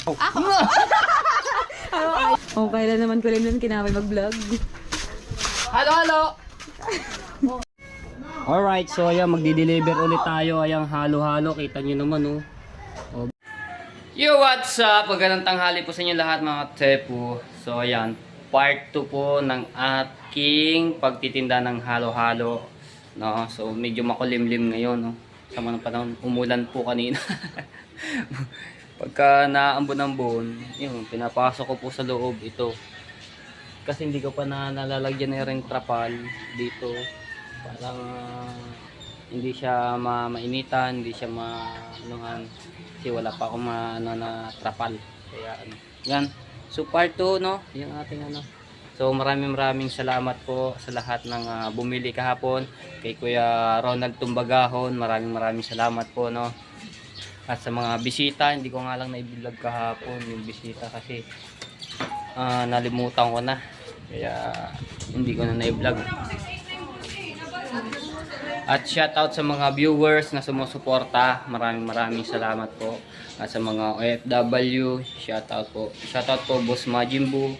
Ako! Oh, kailan naman ko rin kinaway mag-vlog. Halo, halo! Alright, so ayan, magdi-deliver ulit tayo. Ayan, halo-halo. Kita nyo naman, oh. Yo, what's up? Magandang tanghali po sa inyo lahat, mga tepu. So ayan, part 2 po ng aking pagtitinda ng halo-halo. No? So medyo makulimlim ngayon, no? Sama ng panahon, umulan po kanina. Pagka naambon-ambon, yun, pinapasok ko po sa loob ito. Kasi hindi ko pa nalalagyan na rin trapal dito. Parang hindi siya mainitan, hindi siya maanuhan. Kasi wala pa akong na trapal. Kaya yan. So part 2, no? Yung ating ano. So maraming salamat po sa lahat ng bumili kahapon. Kay Kuya Ronald Tumbagahon, maraming salamat po, no? At sa mga bisita, hindi ko nga lang naibilag kahapon yung bisita kasi nalimutan ko na. Kaya hindi ko na naiblog. At shoutout sa mga viewers na sumusuporta. Maraming salamat po. At sa mga OFW, shoutout po. Shoutout po Boss Majimbu.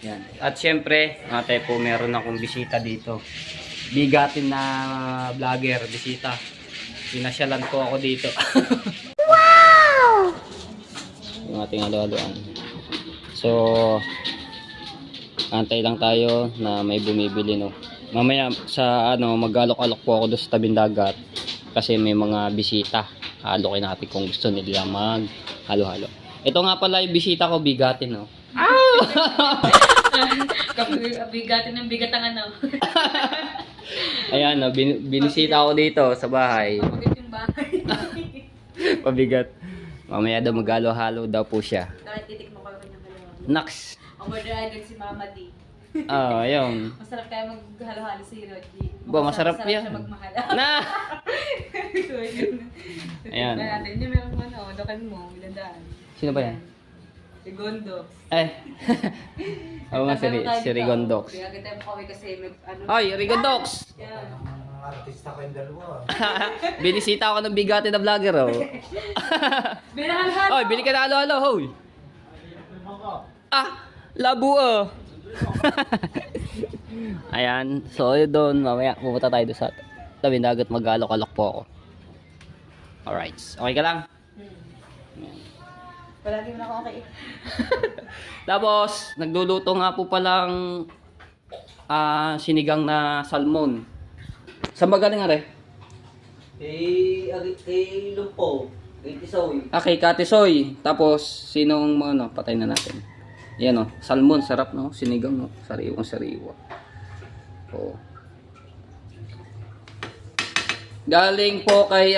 Yan. At syempre, ate po meron akong bisita dito. Bigatin na vlogger, bisita. Pinasyalan po ako dito. Wow! Yung ating halo-haloan. So, antay lang tayo na may bumibili, no. Mamaya sa ano, mag-alok-alok po ako doon sa tabing dagat kasi may mga bisita. Halokin natin kung gusto nila mag halo-halo. Ito nga pala yung bisita ko, bigatin, no. Bigatin ng bigat ang ano. Ayan, no, binisita ako dito sa bahay. Pabigat yung bahay. Pabigat. Mamaya daw mag-halo-halo daw po siya. Dahil titik mo kayo kanyang halo-halo. Naks. Ang order agad si Mama D. Ayun. Masarap tayo maghalo-halo si Rodney. Masarap yan. Siya magmahal. Na! Ayan. Hindi meron mo ano, dokan mo, ilandaan. Sino ba yan? Si Gondo. Oo nga, si Rigondox. Kaya kita mo kami kasi may ano. Ay, Rigondox! Yan. Artista ko yung dalawa. Binisita ako ng bigatin na vlogger, oh. Binahal-halo. Oy, bili ka na halo-halo, hoy. Labo, oh. Ayan, so yun doon, mamaya pupunta tayo doon sa tabing dagat, mag-alok-alok po ako. Alright, okay ka lang? Palagi mo na ako okay. Tapos, nagluluto nga po palang sinigang na salmon. Saan ba galing nga rin? Lumpo. Tisoy. Kay Katisoy. Tapos, sinong ano, patay na natin. Yan, oh, salmon, sarap, no? Sinigang, no? Sariwang-sariwa. Oh. Galing po kay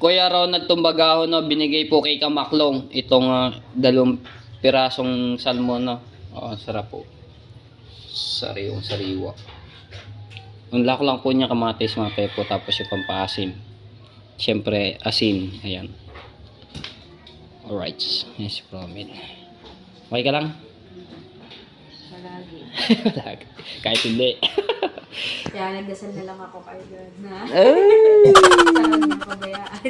Kuya Ronald Tumbagahon, no? Binigay po kay Kamaklong itong 2 pirasong salmon, no? Oh, sarap po. Sariwang-sariwa. Unlock lang po niya kamatis, mga pepo, tapos yung pampaasim. Siyempre, asin. Ayan. Alright. Yes, promise. Okay ka lang? Palagi. Palagi. Kahit hindi. Kaya nagdasal na lang ako kay God na. Ay! Saan na pabayaan.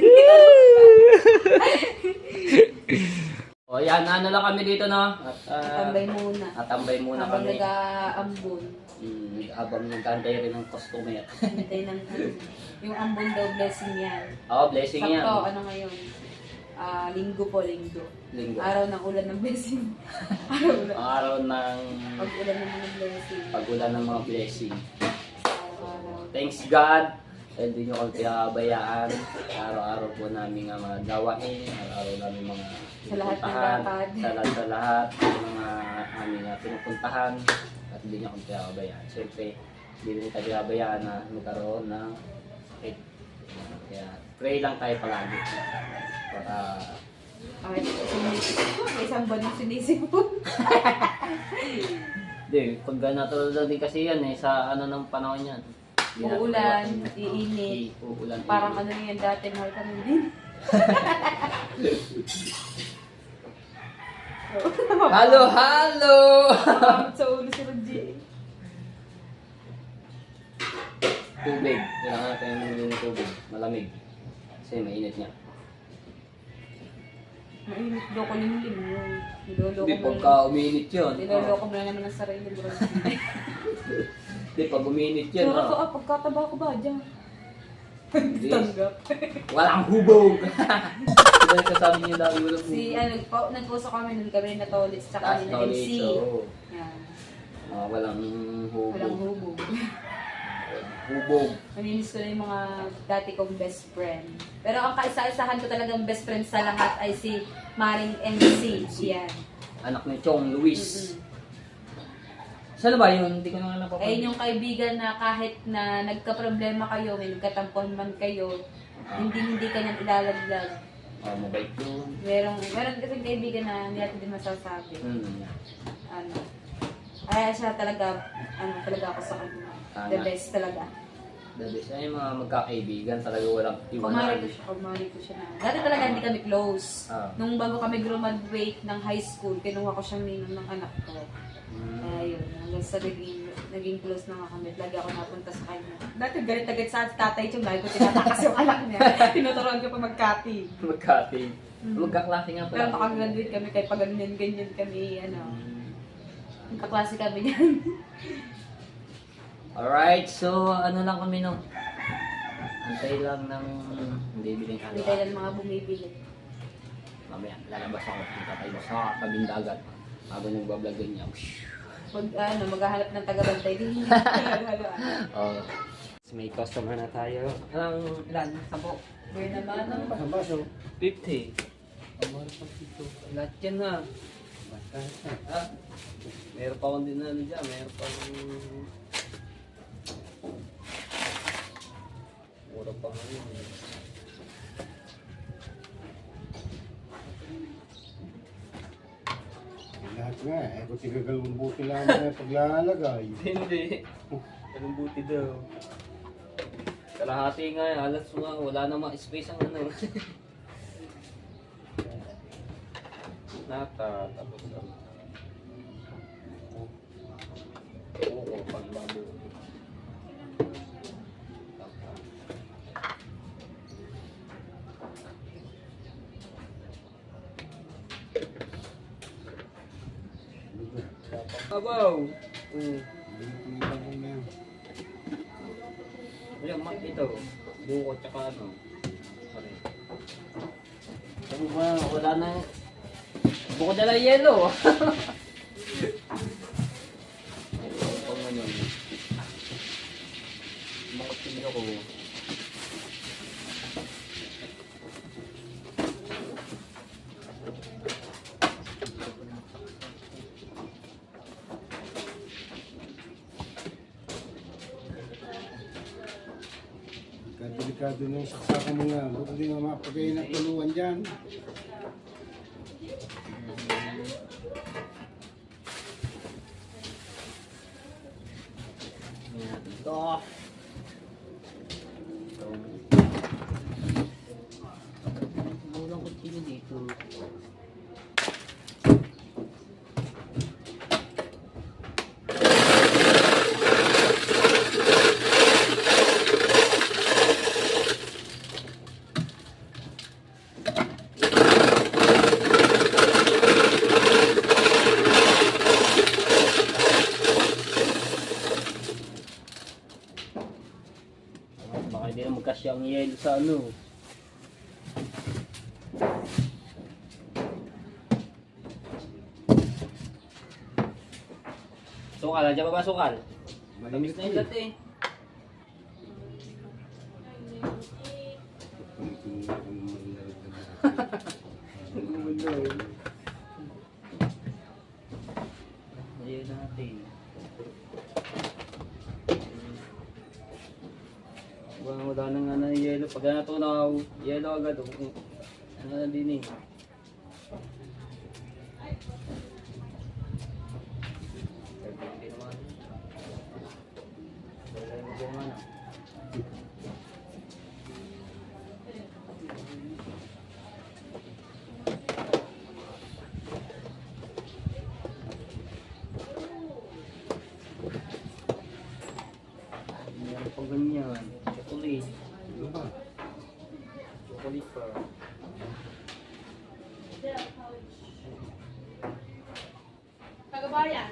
O yan, ano lang kami dito, no? At, Tambay muna. Atambay muna Habang kami. nag-aambon. Habang nagkantay rin ng customer. Hintay ng yung ambon daw blessing yan. Oo, blessing yan. Sakto, ano ngayon? Linggo po, linggo. Linggo. Araw ng ulan ng blessing. Ang araw ng Pag-ulan ng mga blessing. pag-ulan ng mga blessing. Araw. Thanks God. Hindi nyo kami pinabayaan. Araw-araw po namin nga mga gawain. Araw-araw namin mga Sa lahat ng pinupuntahan. lakad. Sa lahat ng mga aming pinupuntahan. At hindi nyo kami pinabayaan. Siyempre, hindi rin tayo pinabayaan na magkaroon ng sakit. Kaya pray lang tayo palagi. Para Ay, isang buwan yung sinisipon. hindi, pag natulad din kasi yan sa ano ng panahon yan. Hindi natin Uulan, maiwasan. iinit. Uulan, Parang iinit. ano yan dati, mahal kami din. Halo, halo! Pamamit sa ulo si Rodji. Tubig. Kailangan natin ng tubig. Malamig. Kasi Kasi mainit niya. Mainit daw ko limlim yun. Niloloko Hindi, mo pagka na. uminit yun. Niloloko mo na naman ang sarili bro. Hindi, pag uminit yun. Pero ako, pagkataba ko ba dyan? Hindi. Tanggap. Walang hubog! Dahil kasabi niyo lagi walang hubog. Si, nag-post kami nun kami na Tolits tsaka ni na Knowledge, MC. oo. Yan. Walang hubog. Walang hubog. Hubog. Namimiss ko na yung mga dati kong best friend. Pero ang kaisa-isahan ko talagang best friend sa lahat ay si Maring MC. Yan. Anak ni Chong Luis. Mm-mm. Saan ba yun? Hindi ko na napapagod. Ayun yung kaibigan na kahit na nagka-problema kayo, may nagkatampon man kayo, hindi ka nang ilalaglag. Mabait yun. Meron kasi kaibigan na hindi natin din masasabi. Ano. Kaya siya talaga ako sa kanya. The best talaga. The best. Ay, mga magkakaibigan talaga walang iwanan. Kumari ko siya na. Dati talaga hindi kami close. Nung bago kami graduate ng high school, kinuha ko siyang ninong ng anak ko. Kaya yun, hanggang sa naging close na nga kami. Lagi ako napunta sa kanya. Dati galit agad sa tatay yung lagi ko tinatakas yung anak niya. Tinuturuan ko pa magkati. Magkati. Magkaklase nga pala. Pero nakagraduate kami kahit pag ganyan kami, kaklase kami niyan. Alright, so ano lang kami no? Antay lang ng bibiling Hindi halawa. tayo lang mga bumibili. Mamaya, lalabas ako. Punta tayo sa tabing dagat. Habang nagbablog niya. Maghahanap ng taga-bantay din. Oh. May customer na tayo. Ilan? 10? Beer naman. Sa baso. 50. Ang mahal pa dito. Lahat yan ha. Meron pa akong din na dyan. Meron pa akong... Mura pa nga yun. Lahat nga eh. Kung tigagalong buti lang na paglalagay. Hindi. Anong buti daw? Kalahati nga eh. Alas nga. Wala namang space ang ano. Nata. Tapos ang... Oo, pang babo. Abaw! Ayan, mat ito. Buko tsaka ano. Sorry. Sabi ba, wala na. Buko dala yelo. Pang ano. Bakit hindi ako? Delikado na yung saksakan mo nga. Buti hindi nga mapagay na tuluan dyan. Ito. Murang kutsilyo dito. Baka hindi na magkasya ang yelo sa ano. Sukal, nandiyan pa ba sukal? Tamis na yung dati eh. Ayun natin. Wala na nga na yelo. Pag natunaw, yelo agad. Ano na din eh. Hindi naman. Wala yung bunga na. Meron pang ganyan. Chocolate. Ano ba? Chocolate. Hindi pa. Kagabayan.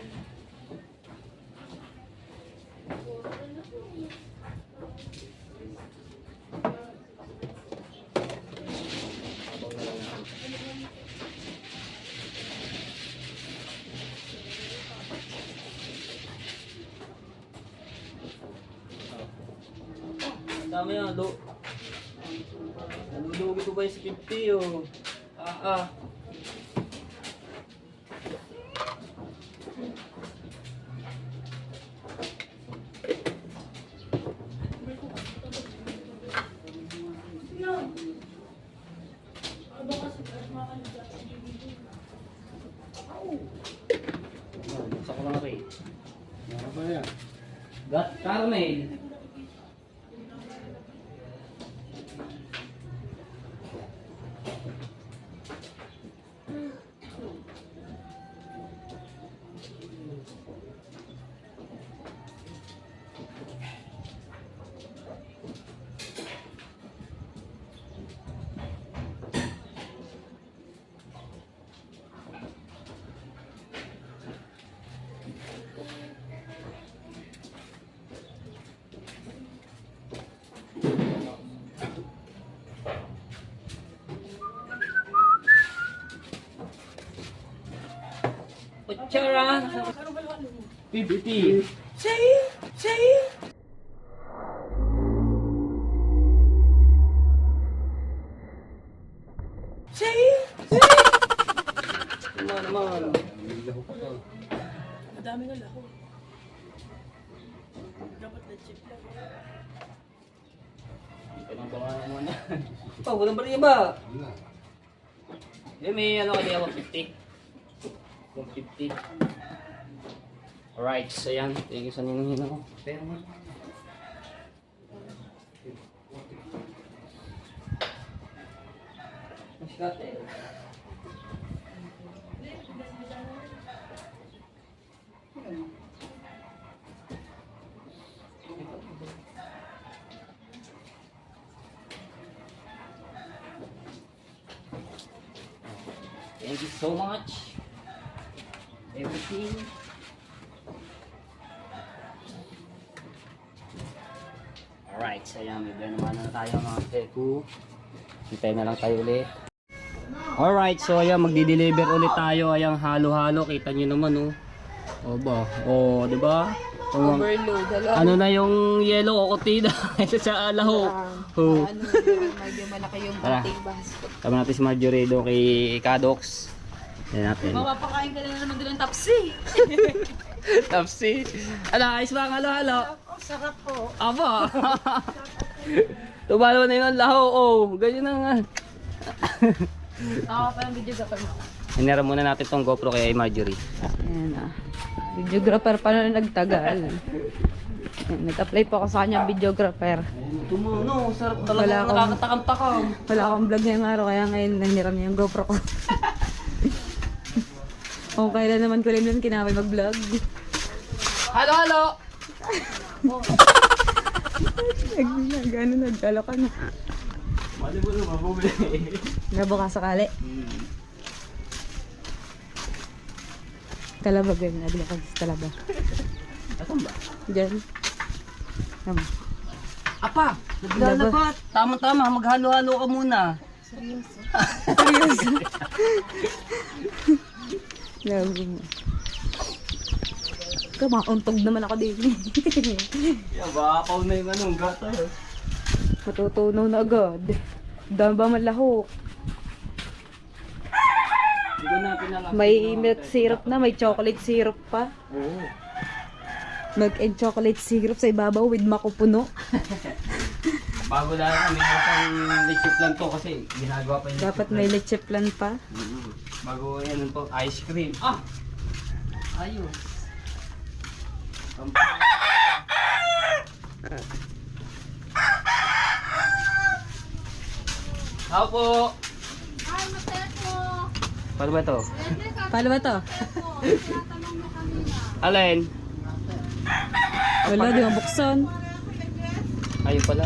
Tama yan, nalulugi ko ba yung sa 50 oh. Sa ko lang rin. Ano ba yan? Got caramel. Kutsara. PBT. Naman. Nilaho pa. Madami na laho. Dapat na chip lang. Ito nang bangalan mo na. Pa, walang bariya ba? Wala. May ano kaya 150. 150. Alright, so yan. Thank you sa ninong ko. Pero mo. Masyate. Thank you so much. Everything. Alright, so yan, may naman na tayo mga teku. Hintay na lang tayo ulit. Alright, so ayan, magdi-deliver ulit tayo. Ayan, halo-halo. Kita nyo naman, oh. O ba? O, di ba? Overload. Ano na yung yellow o kutina sa laho. Oh. Ano, medyo malaki yung Tara. ating basket. Tama natin si Marjorie do kay Kadox. Yan natin. Mapapakain ka na naman din ng tapsi. Tapsi. Ano, ayos ba ang halo-halo? Sarap po. Aba. Tumalo na yun ang laho. Oh, ganyan na nga. Ako pa yung videographer mo. Hinera muna natin tong GoPro kay Marjorie. Ayan ah. Videographer pa na nagtagal. Ayan, nag-apply po ako sa kanya videographer. Tumuno, sarap Wala talaga akong- nakakatakam-takam. Wala akong vlog ngayong araw kaya ngayon naniram niya yung GoPro ko. Kung kailan naman ko rin nun kinaway mag-vlog. Halo-halo! Gano'n nagdala ka na. Mali mo na mabubili. Nabuka sakali. Talaba ganyan, nabila ka sa talaba. Asan ba? Diyan. Tama. Apa! Naglalabat! Tama-tama, maghalo-halo ka muna. Seryoso. Lago mo. Kamauntog naman ako din. Yan, bakaw na yung anong gata. Matutunaw na agad. Dami ba malahok? Hindi ko na pinalaki. May milk syrup na, may chocolate syrup pa. Oo. Milk and chocolate syrup sa ibabaw with makupuno. Bago lang kami pang leche plan to kasi ginagawa pa yung Dapat may leche plan pa. Bago yan to, ice cream. Ah! Ayos. Ako po. Paano ba to? Paano ba to? Alin? Wala, di mabuksan. Ayun pala.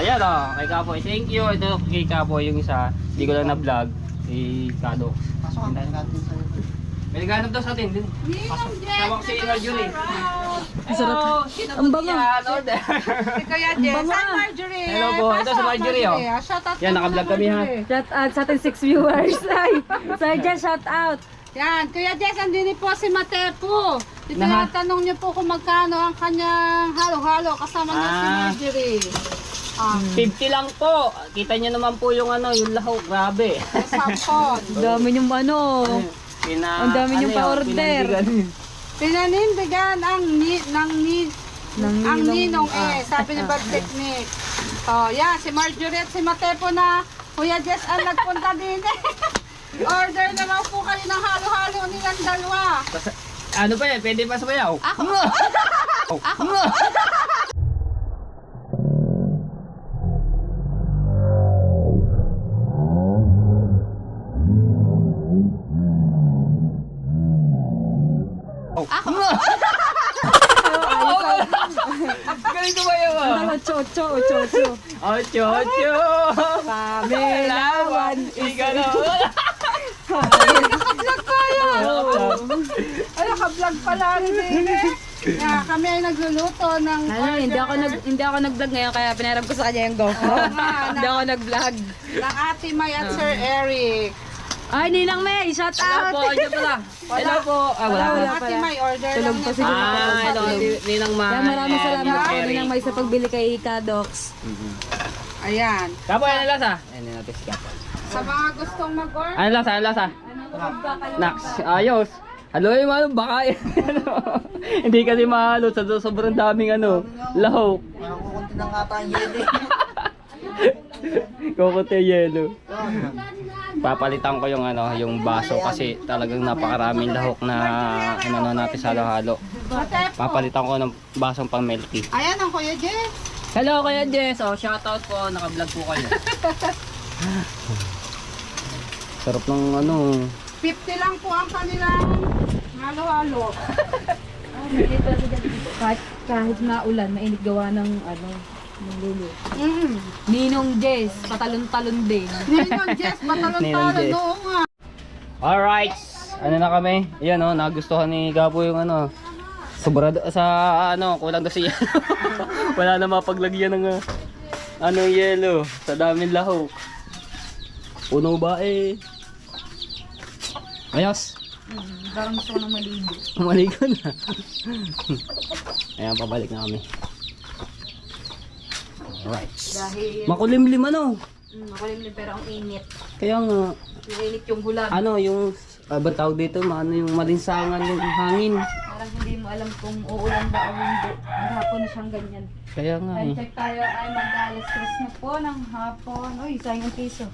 Ayan kay Kapoy. Thank you. Ito kay Kapoy yung isa. Hindi ko lang na-vlog. Si Kado. Pasok ang natin sa May naghanap daw sa atin din. Tawag si Marjorie. Sarap. Ang bango. Kuya Jess, hi Marjorie. Hello po. Ito si Marjorie. Shout out Yan, naka-vlog kami ha. Shout out sa ating 6 viewers. Ay, Sir Jess, shout out. Yan, Kuya Jess, andini po si Matepo. Tinatanong niyo po kung magkano ang kanyang halo-halo kasama niya si Marjorie. 50 lang po. Kita niyo naman po yung yung lahok. Grabe. Sapon. Ang dami niyong ang dami niyong pa-order. Pinanindigan ang ninong sabi ni Bad Technique. Yan, si Marjorie at si Matepo na Kuya Jess ang nagpunta din. Order naman po kayo ng halo-halo nilang dalawa. Ano pa yan? Pwede pa sabayaw? Ako. Galing tumayaw Chocho. Ocho. Pamelawan. Igano. Naka-vlog tayo. Ay, naka-vlog pala rin kami ay nagluluto ng Hindi ako nag-vlog ngayon kaya pinaram ko sa kanya yung GoPro. Hindi ako nag-vlog. ng Ate May at Sir Eric. Ay, Ninang May, shout out. Hello po. Wala Ate May, order Tulog lang pa niya. siguro. Hello. Ninang Ma. Kaya maraming salamat and po Eric. Ninang May sa pagbili kay Kadox. Ayan. Kapoy, ano lasa? Ano natin si Kapoy. Sa mga gustong mag-order, Ano lasa? Nax, ayos. Halo yung baka hindi kasi mahalo sa sobrang daming lahok. kukunti ng ata ang yeli. Kukunti yelo. Papalitan ko yung baso kasi talagang napakaraming lahok na natin sa halo-halo. Matepo. Papalitan ko ng basong pang milk tea. Ayan ang Kuya Jess. Hello Kuya Jess, shoutout po, naka-vlog po kayo. Sarap ng 50 lang po ang kanilang halo-halo. Kahit na ulan, mainit gawa ng lulu. Ninong Jess, patalon-talon din. Ninong Jess, Ninong patalon-talon Jess. noong nga. Alright, ano na kami? Ayan nagustuhan ni Gabo yung sobra sa kulang daw siya. Wala na mapaglagyan ng yelo sa daming lahok. Puno ba ayos. Parang gusto ko nang maligo. Maligo na. Ayan, pabalik na kami. Alright. Dahil, Makulimlim makulimlim pero ang init. Kaya nga, Init yung hulag. yung ba tawag dito, yung malinsangan yung hangin. Parang hindi mo alam kung uulan ba o hindi. Maghapon na siyang ganyan. Kaya nga Time check tayo ay mag-alas 3 na po ng hapon. Uy, sayang yung piso.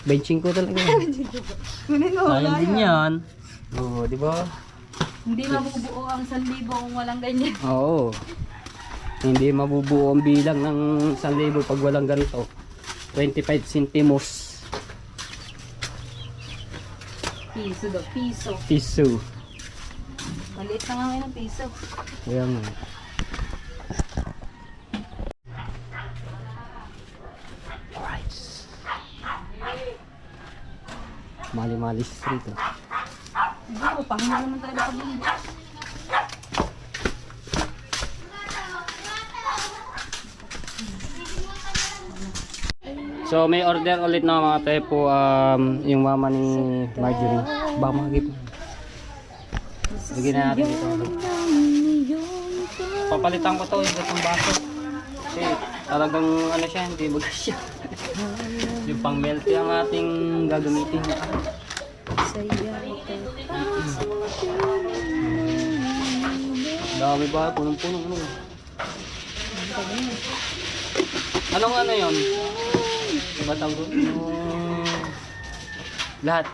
Benching ko talaga. Sayang din yan. Oo, di ba? Hindi mabubuo ang 1,000 kung walang ganyan. Oo. Hindi mabubuo ang bilang ng 1,000 pag walang ganito. 25 centimos. Piso daw, piso. Piso. Maliit na nga ngayon ang piso. Kaya nga. Alright. Mali-mali street. Siguro, pahinga naman tayo na pag-linggo. So may order ulit na mga tepo yung mama ni Marjorie. Baka magip. Lagyan na natin dito. Papalitan ko to yung gatong baso. Kasi talagang siya, hindi bugas siya. Yung pang milk ang ating gagamitin. Dami ba? Punong-punong. Anong yun? Diba tawag doon? Lahat.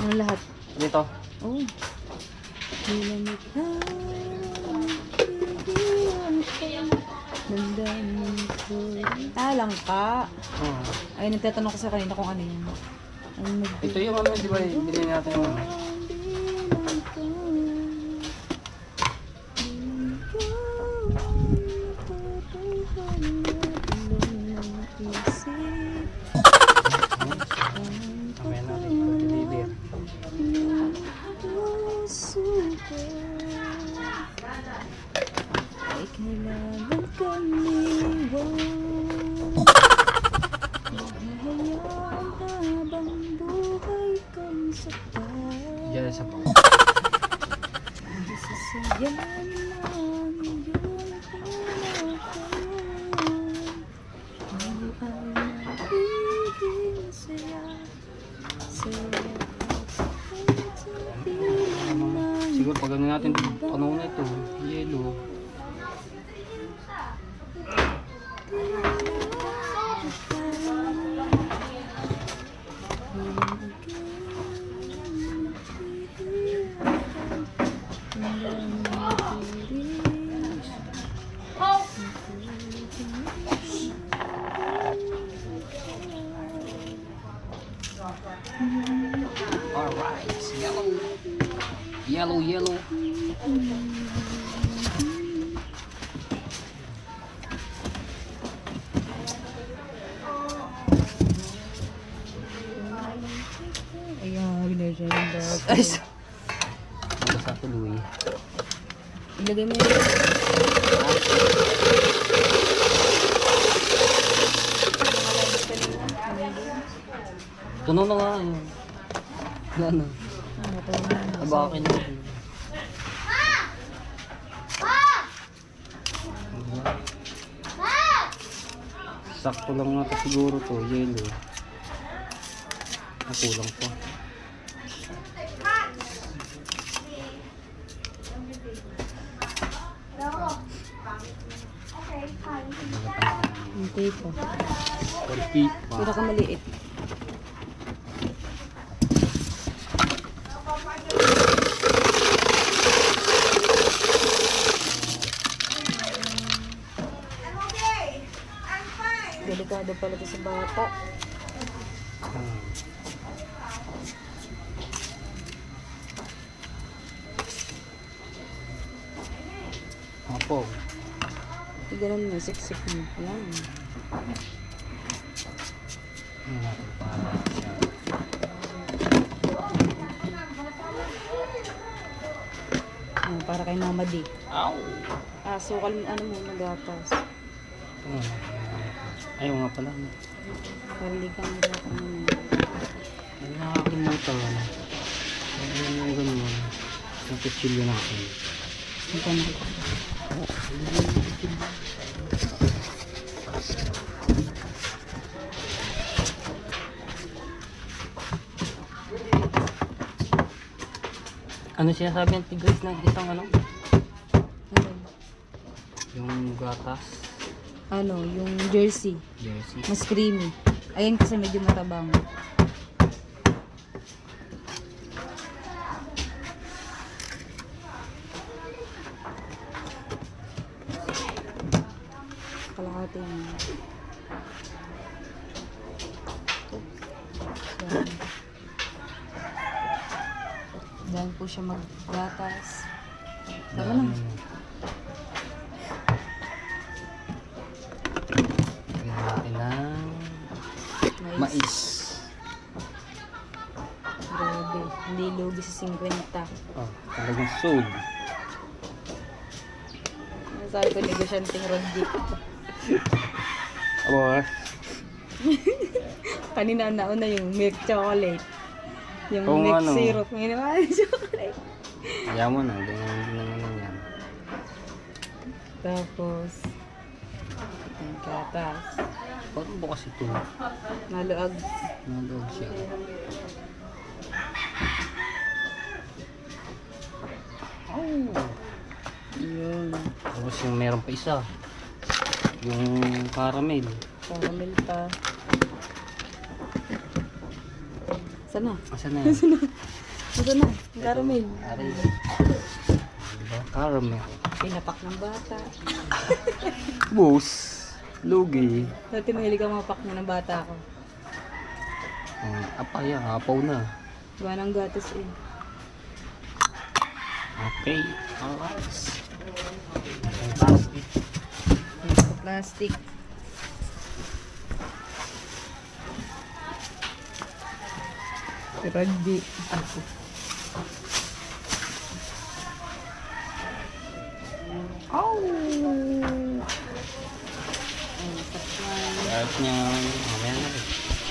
Ang lahat. Dito. Oh. Lang ka. Oh. Ay, nagtatanong ko sa kanina kung ano yun. Ito yung di ba? Bili natin yung Diyan sa po. Siguro pag ano natin ano na ito, yellow. Alright, yellow. Yellow, yellow. Ayan, binigyan siya ng dog. Ay, sa tuloy. Ilagay mo yun. Tuno na nga yun. Wala na. Abakin na. Sakto lang nga siguro to, yellow. Kulang pa. Hindi po. Perfect. Pinakamaliit. Delikado pala ito sa bata. Apo. Ganun mo, siksik mo. Yan. Para kay Mama D. Ow! Sukal mo, ano mo, nagatas. Ayaw nga pala. Hindi ka nagatas mo. Ay, nakakalimutan. Ano yung ganun? Nakitsilyo natin. Ito na. Ano siya sabi ng tigris ng isang ano? Ano? Yung gatas. Ano, yung jersey. Jersey. Mas creamy. Ayan kasi medyo matabang. Kalahati yan. Dahil po siya maggatas. Tama na. Lagyan natin ng mais. Grabe. Hindi lugi sa 50. Oh, talagang sold. Sabi ko, negosyanteng Roddy. Aba, Kanina nauna yung milk chocolate. Yung Oo, milk ano. syrup. Ngayon naman chocolate. kaya mo na. Ganyan yan. Tapos, yung gatas. Parang bukas ito. Maluag. Nalog siya. Oh! Yun. Tapos yung meron pa isa. Yung caramel. Caramel pa. Sana? Asan na yan? Ito na. Yung caramel. Aray. Diba? Caramel. Pinapak ng bata. Boss. Lugi. Dati mahilig ang mapak mo ng bata ko. Apaya. Apaw na. Gawa ng gatas eh. Okay. Alright. Plastic. Ito, plastic. Roddy. Oh! niyan.